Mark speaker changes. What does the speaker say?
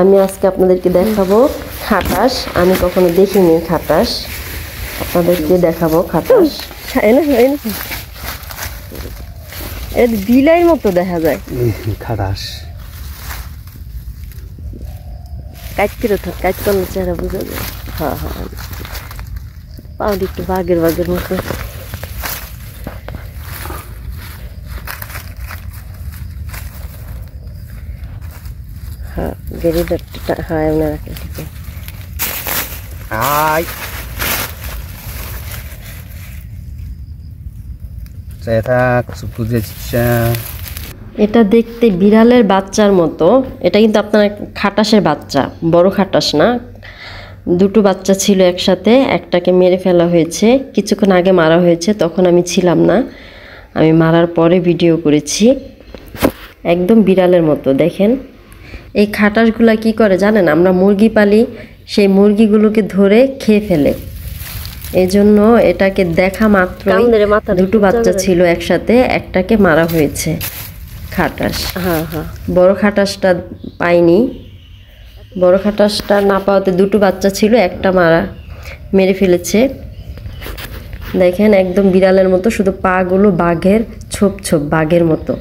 Speaker 1: আমি আজকে আপনাদেরকে দেখাবো খাটাস। আমি কখনো দেখিনি খাটাস, আপনাদেরকে দেখাবো খাটাস। এর বিলাইয়ের মতো দেখা যায়
Speaker 2: খাটাস।
Speaker 1: কাজ করে থাক, কাজ করলে চেহারা বোঝা যায়। হ্যাঁ হ্যাঁ, পাউডি একটু বাঘের বাঘের মতো। হ্যাঁ গেরিদারটা, হ্যাঁ এমনি রাখেন, ঠিক আছে। এটা দেখতে বিড়ালের বাচ্চার মতো। এটা কিন্তু আপনার খাটাসের বাচ্চা, বড় খাটাস না। দুটো বাচ্চা ছিল একসাথে, একটাকে মেরে ফেলা হয়েছে, কিছুক্ষণ আগে মারা হয়েছে, তখন আমি ছিলাম না, আমি মারার পরে ভিডিও করেছি। একদম বিড়ালের মতো দেখেন। এই খাটাসগুলা কি করে জানেন? আমরা মুরগি পালি, সেই মুরগিগুলোকে ধরে খেয়ে ফেলে। এই জন্য এটাকে দেখা মাত্র দুটো বাচ্চা ছিল একসাথে, একটাকে মারা হয়েছে খাটাস। হ্যাঁ হ্যাঁ, বড় খাটাসটা পাইনি। বড় খাটাসটা না পাওয়াতে দুটো বাচ্চা ছিল, একটা মেরে ফেলেছে। দেখেন একদম বিড়ালের মতো, শুধু পা গুলো বাঘের ছোপ ছোপ, বাঘের মতো।